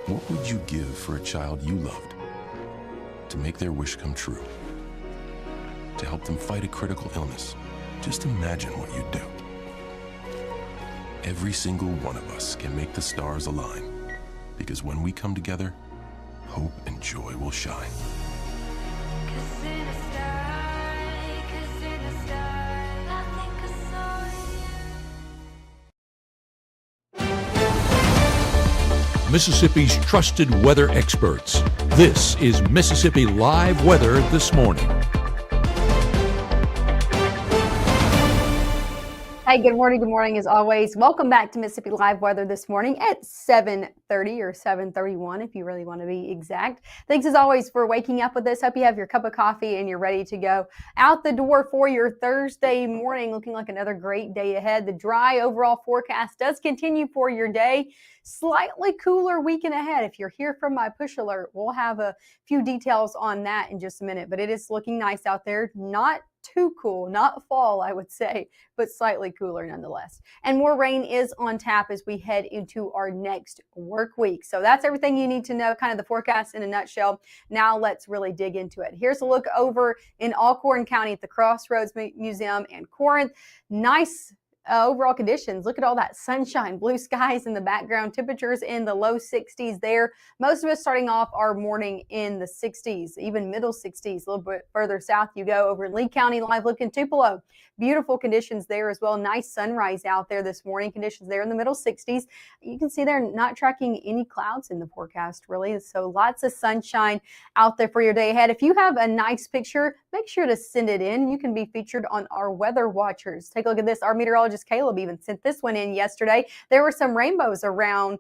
What would you give for a child you loved? To make their wish come true? To help them fight a critical illness? Just imagine what you'd do. Every single one of us can make the stars align, because when we come together, hope and joy will shine. Mississippi's trusted weather experts. This is Mississippi Live Weather This Morning. Hey, good morning as always. Welcome back to Mississippi Live Weather This Morning at 7:30 or 7:31 if you really want to be exact. Thanks as always for waking up with us. Hope you have your cup of coffee and you're ready to go out the door for your Thursday morning. Looking like another great day ahead. The dry overall forecast does continue for your day. Slightly cooler weekend ahead. If you're here from my push alert, we'll have a few details on that in just a minute, but it is looking nice out there. Not too cool, not fall, I would say, but slightly cooler nonetheless. And more rain is on tap as we head into our next work week. So that's everything you need to know, kind of the forecast in a nutshell. Now let's really dig into it. Here's a look over in Alcorn County at the Crossroads Museum in Corinth. Nice overall conditions. Look at all that sunshine, blue skies in the background, temperatures in the low 60s there. Most of us starting off our morning in the 60s, even middle 60s. A little bit further south you go over in Lee County, live look in Tupelo. Beautiful conditions there as well. Nice sunrise out there this morning. Conditions there in the middle 60s. You can see they're not tracking any clouds in the forecast really. So lots of sunshine out there for your day ahead. If you have a nice picture, make sure to send it in. You can be featured on our Weather Watchers. Take a look at this. Our meteorologist Caleb even sent this one in yesterday. There were some rainbows around.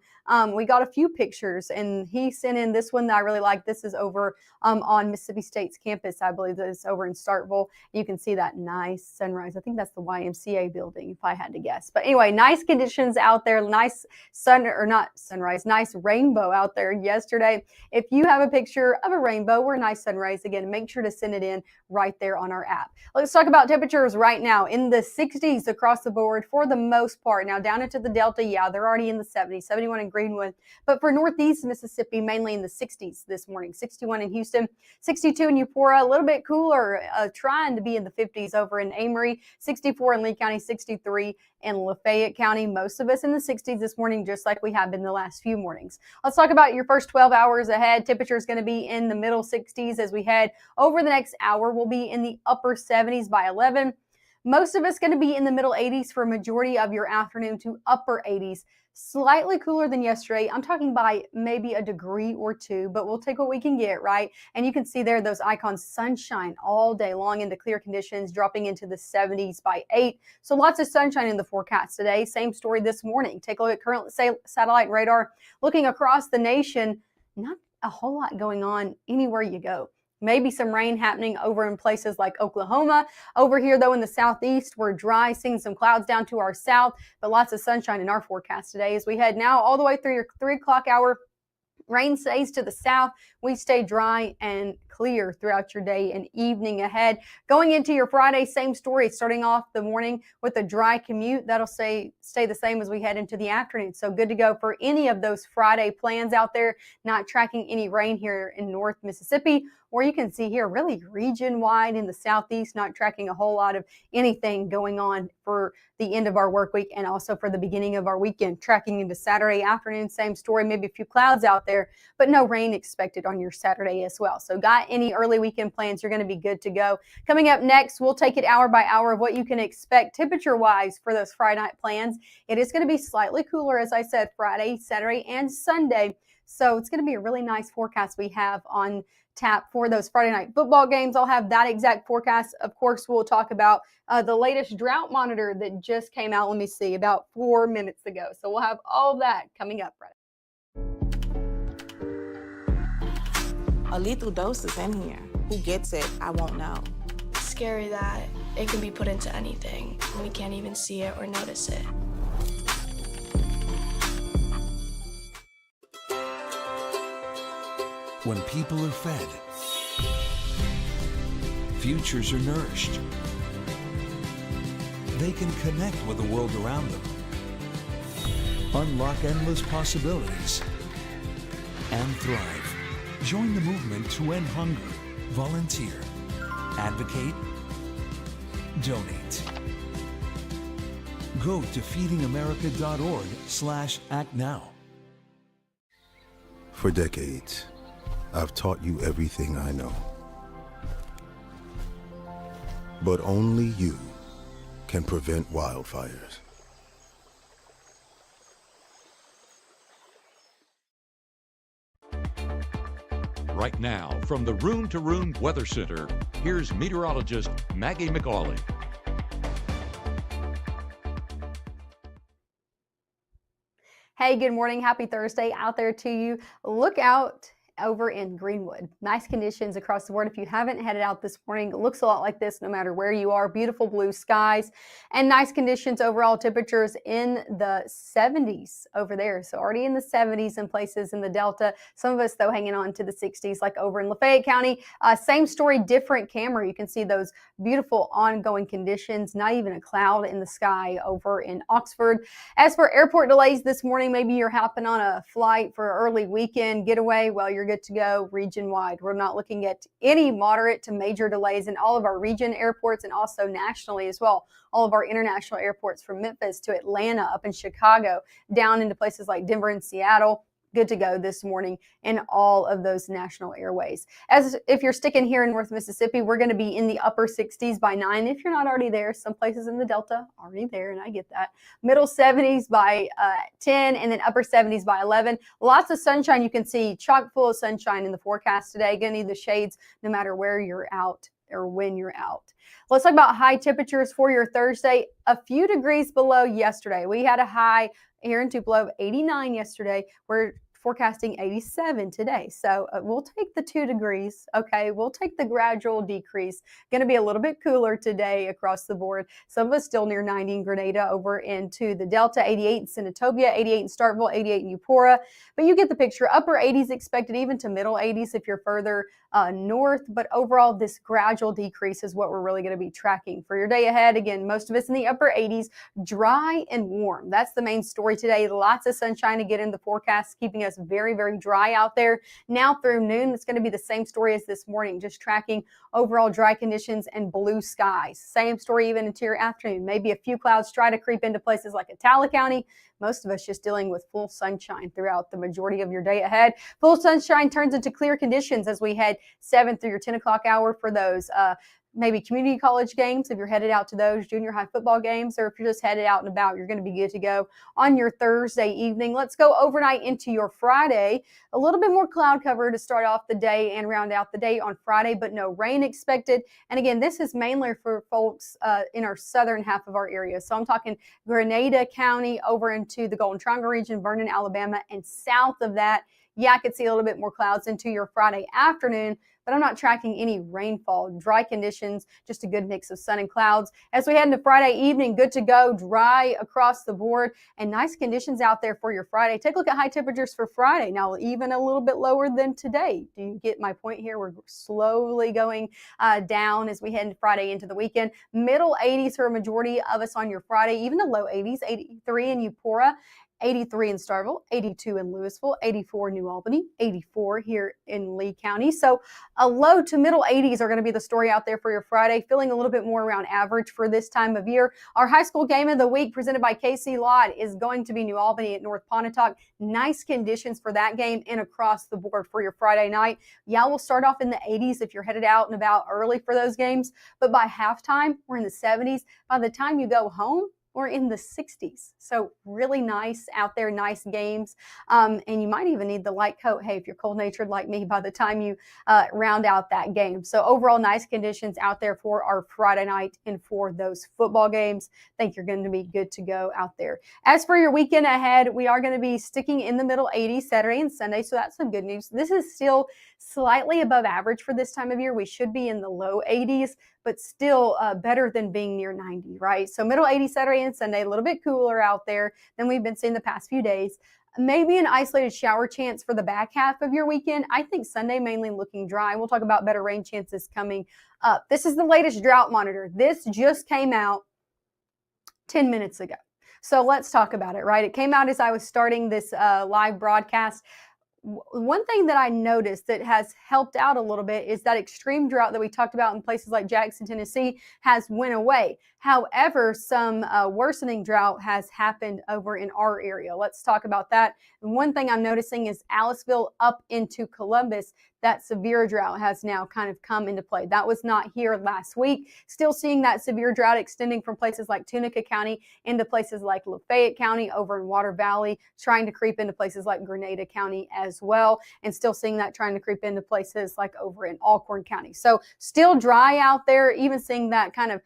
We got a few pictures and he sent in this one that I really like. This is over on Mississippi State's campus. I believe that it's over in Starkville. You can see that nice sunrise. I think that's the YMCA building if I had to guess. But anyway, nice conditions out there. Nice nice rainbow out there yesterday. If you have a picture of a rainbow or a nice sunrise, again, make sure to send it in right there on our app. Let's talk about temperatures right now in the 60s across the board for the most part. Now down into the Delta, yeah, they're already in the 70s, 71 in Greenwood. But for Northeast Mississippi, mainly in the 60s this morning. 61 in Houston, 62 in Eupora, a little bit cooler, trying to be in the 50s over in Amory, 64 in Lee County, 63 in Lafayette County. Most of us in the 60s this morning, just like we have been the last few mornings. Let's talk about your first 12 hours ahead. Temperature is going to be in the middle 60s as we head over the next hour. We'll be in the upper 70s by 11. Most of us going to be in the middle 80s for a majority of your afternoon to upper 80s. Slightly cooler than yesterday. I'm talking by maybe a degree or two, but we'll take what we can get, right? And you can see there those icons, sunshine all day long into clear conditions, dropping into the 70s by 8. So lots of sunshine in the forecast today. Same story this morning. Take a look at current satellite radar. Looking across the nation, not a whole lot going on anywhere you go. Maybe some rain happening over in places like Oklahoma. Over here, though, in the southeast, we're dry, seeing some clouds down to our south, but lots of sunshine in our forecast today as we head now all the way through your 3 o'clock hour. Rain stays to the south. We stay dry and clear throughout your day and evening ahead. Going into your Friday, same story. Starting off the morning with a dry commute. That'll stay the same as we head into the afternoon. So good to go for any of those Friday plans out there. Not tracking any rain here in North Mississippi. Or you can see here really region-wide in the southeast, not tracking a whole lot of anything going on for the end of our work week and also for the beginning of our weekend. Tracking into Saturday afternoon, same story, maybe a few clouds out there, but no rain expected on your Saturday as well. So got any early weekend plans, you're going to be good to go. Coming up next, we'll take it hour by hour of what you can expect temperature-wise for those Friday night plans. It is going to be slightly cooler, as I said, Friday, Saturday, and Sunday. So it's going to be a really nice forecast we have on tap for those Friday night football games. I'll have that exact forecast. Of course, we'll talk about the latest drought monitor that just came out, let me see, about 4 minutes ago. So we'll have all of that coming up. A lethal dose is in here. Who gets it, I won't know. It's scary that it can be put into anything, and we can't even see it or notice it. When people are fed, futures are nourished. They can connect with the world around them, unlock endless possibilities, and thrive. Join the movement to end hunger. Volunteer. Advocate. Donate. Go to feedingamerica.org/actnow. For decades, I've taught you everything I know. But only you can prevent wildfires. Right now, from the Room to Room Weather Center, here's meteorologist Maggie McAuley. Hey, good morning. Happy Thursday out there to you. Look out over in Greenwood. Nice conditions across the board. If you haven't headed out this morning, it looks a lot like this no matter where you are. Beautiful blue skies and nice conditions overall. Temperatures in the 70s over there. So already in the 70s in places in the Delta. Some of us, though, hanging on to the 60s, like over in Lafayette County. Same story, different camera. You can see those beautiful ongoing conditions. Not even a cloud in the sky over in Oxford. As for airport delays this morning, maybe you're hopping on a flight for an early weekend getaway. Well, you're good to go region-wide. We're not looking at any moderate to major delays in all of our region airports and also nationally as well. All of our international airports from Memphis to Atlanta, up in Chicago, down into places like Denver and Seattle. Good to go this morning in all of those national airways. As if you're sticking here in North Mississippi, we're going to be in the upper 60s by 9. If you're not already there, some places in the Delta already there, and I get that. Middle 70s by 10, and then upper 70s by 11. Lots of sunshine. You can see chock full of sunshine in the forecast today. Going to need the shades no matter where you're out or when you're out. Let's talk about high temperatures for your Thursday. A few degrees below yesterday. We had a high here in Tupelo of 89 yesterday. We're forecasting 87 today. So we'll take the 2 degrees. Okay, we'll take the gradual decrease. Going to be a little bit cooler today across the board. Some of us still near 90 in Grenada, over into the Delta, 88 in Senatobia, 88 in Starkville, 88 in Eupora. But you get the picture. Upper 80s expected, even to middle 80s if you're further north. But overall, this gradual decrease is what we're really going to be tracking for your day ahead. Again, most of us in the upper 80s, dry and warm. That's the main story today. Lots of sunshine to get in the forecast, keeping us very, very dry out there. Now through noon, it's going to be the same story as this morning, just tracking overall dry conditions and blue skies. Same story even into your afternoon. Maybe a few clouds try to creep into places like Atala County. Most of us just dealing with full sunshine throughout the majority of your day ahead. Full sunshine turns into clear conditions as we head 7 through your 10 o'clock hour for those maybe community college games, if you're headed out to those, junior high football games, or if you're just headed out and about, you're going to be good to go on your Thursday evening. Let's go overnight into your Friday. A little bit more cloud cover to start off the day and round out the day on Friday, but no rain expected. And again, this is mainly for folks in our southern half of our area. So I'm talking Grenada County over into the Golden Triangle region, Vernon, Alabama, and south of that. Yeah, I could see a little bit more clouds into your Friday afternoon, but I'm not tracking any rainfall. Dry conditions, just a good mix of sun and clouds. As we head into Friday evening, good to go, dry across the board, and nice conditions out there for your Friday. Take a look at high temperatures for Friday. Now, even a little bit lower than today. Do you get my point here? We're slowly going down as we head into Friday into the weekend. Middle 80s for a majority of us on your Friday, even the low 80s, 83 in Eupora. 83 in Starkville, 82 in Louisville, 84 in New Albany, 84 here in Lee County. So a low to middle 80s are going to be the story out there for your Friday, feeling a little bit more around average for this time of year. Our high school game of the week presented by KC Lott is going to be New Albany at North Pontotoc. Nice conditions for that game and across the board for your Friday night. Yeah, we'll start off in the 80s if you're headed out and about early for those games, but by halftime, we're in the 70s. By the time you go home, we're in the 60s. So really nice out there, nice games. And you might even need the light coat, hey, if you're cold-natured like me, by the time you round out that game. So overall, nice conditions out there for our Friday night and for those football games. I think you're going to be good to go out there. As for your weekend ahead, we are going to be sticking in the middle 80s Saturday and Sunday. So that's some good news. This is still slightly above average for this time of year. We should be in the low 80s, but still better than being near 90, right? So middle 80s Saturday and Sunday, a little bit cooler out there than we've been seeing the past few days. Maybe an isolated shower chance for the back half of your weekend. I think Sunday mainly looking dry. We'll talk about better rain chances coming up. This is the latest drought monitor. This just came out 10 minutes ago. So let's talk about it, right? It came out as I was starting this live broadcast. One thing that I noticed that has helped out a little bit is that extreme drought that we talked about in places like Jackson, Tennessee, has went away. However, some worsening drought has happened over in our area. Let's talk about that. And one thing I'm noticing is Aliceville up into Columbus, that severe drought has now kind of come into play. That was not here last week. Still seeing that severe drought extending from places like Tunica County into places like Lafayette County over in Water Valley, trying to creep into places like Grenada County as well, and still seeing that trying to creep into places like over in Alcorn County. So still dry out there, even seeing that kind of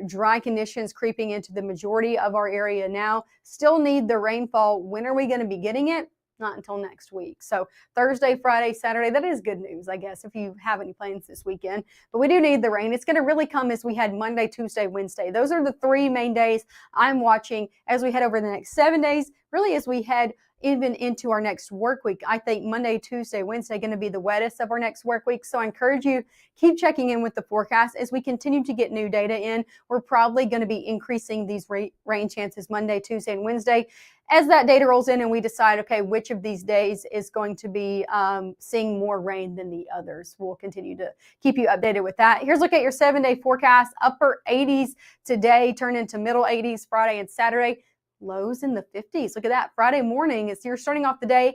dry conditions creeping into the majority of our area now. Still need the rainfall. When are we going to be getting it? Not until next week. So Thursday, Friday, Saturday, that is good news, I guess, if you have any plans this weekend. But we do need the rain. It's going to really come as we head Monday, Tuesday, Wednesday. Those are the 3 main days I'm watching as we head over the next 7 days, really as we head even into our next work week. I think Monday, Tuesday, Wednesday going to be the wettest of our next work week. So I encourage you, keep checking in with the forecast as we continue to get new data in. We're probably going to be increasing these rain chances Monday, Tuesday, and Wednesday as that data rolls in and we decide, okay, which of these days is going to be seeing more rain than the others. We'll continue to keep you updated with that. Here's a look at your 7-day forecast. Upper 80s today, turn into middle 80s Friday and Saturday. Lows in the 50s. Look at that. Friday morning, as you're starting off the day,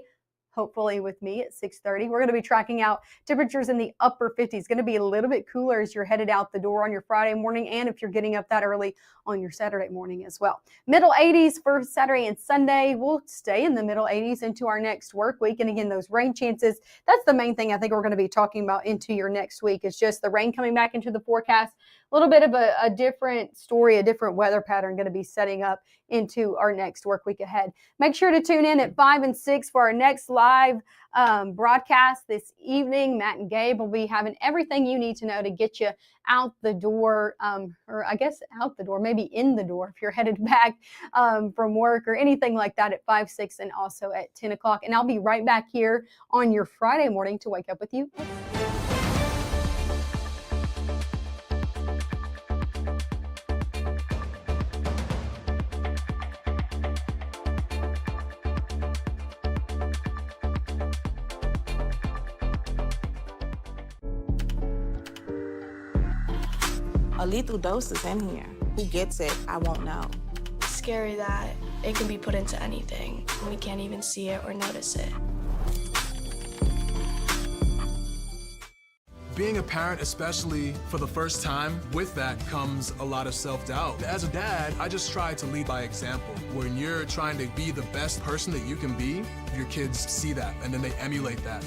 hopefully with me at 6:30, we're going to be tracking out temperatures in the upper 50s. Going to be a little bit cooler as you're headed out the door on your Friday morning, and if you're getting up that early on your Saturday morning as well. Middle 80s for Saturday and Sunday. We'll stay in the middle 80s into our next work week. And again, those rain chances, that's the main thing I think we're going to be talking about into your next week, is just the rain coming back into the forecast. A little bit of a different story, a different weather pattern going to be setting up into our next work week ahead. Make sure to tune in at 5 and 6 for our next live broadcast this evening. Matt and Gabe will be having everything you need to know to get you out the door, or I guess out the door, maybe in the door if you're headed back from work or anything like that at 5, 6, and also at 10 o'clock. And I'll be right back here on your Friday morning to wake up with you. A lethal dose is in here. Who gets it, I won't know. It's scary that it can be put into anything, and we can't even see it or notice it. Being a parent, especially for the first time, with that comes a lot of self-doubt. As a dad, I just try to lead by example. When you're trying to be the best person that you can be, your kids see that and then they emulate that.